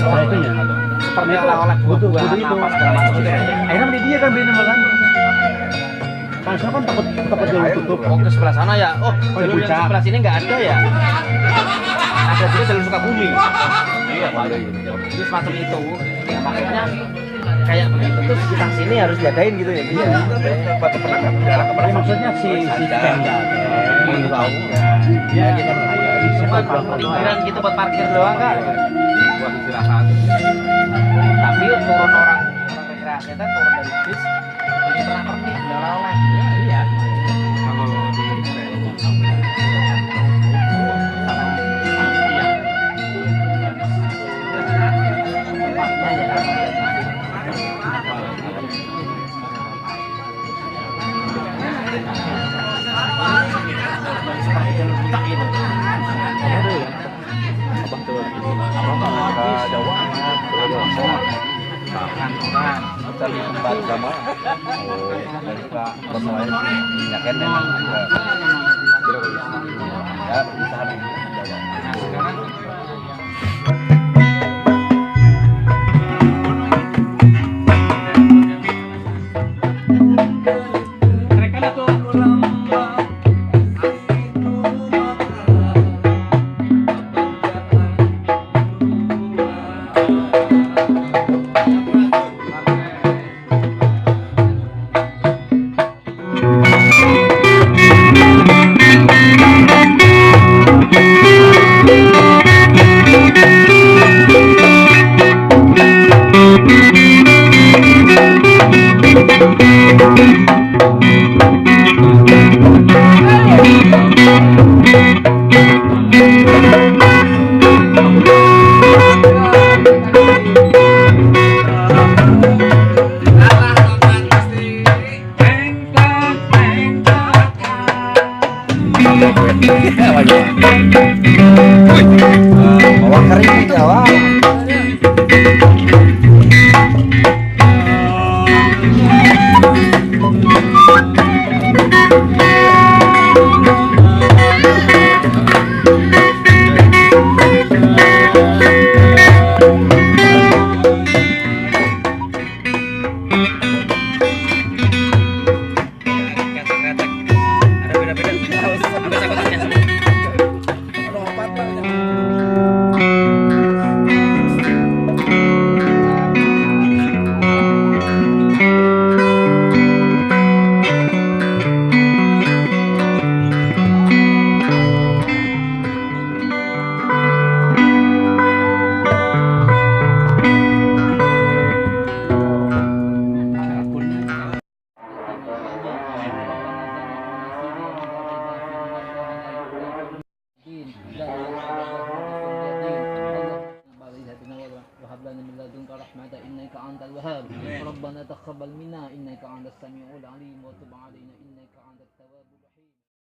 Nah, itu ya. Seperti oleh-oleh buah-buahan apa segala macam gitu. Akhirnya dia kan beli kan. Kan saya kan takut jalur tutup. Oh, ke sebelah sana ya. Oh, jalur yang puncak. sebelah sini nggak ada ya. Ada juga jalur Sukabumi. Iya, Pak. Itu semacam itu. Ya makanya kayak begitu tuh sekitar sini harus jagain gitu ya. Iya. Tapi maksudnya si Pemda yang tahu. Ya kita Cuma parkiran gitu buat parkir doang kan. Buat istirahat. Tapi turun orang rekreasi itu turun dari bis beli pernak-pernik beli oleh-oleh. Iya. Kalau di Cari tempat sama dan juga persoalan minyak memang ya perusahaan ini bawa kering Jawa. إنك أنت الوهاب ربنا تقبل منا إنك أنت السميع العليم وتب علينا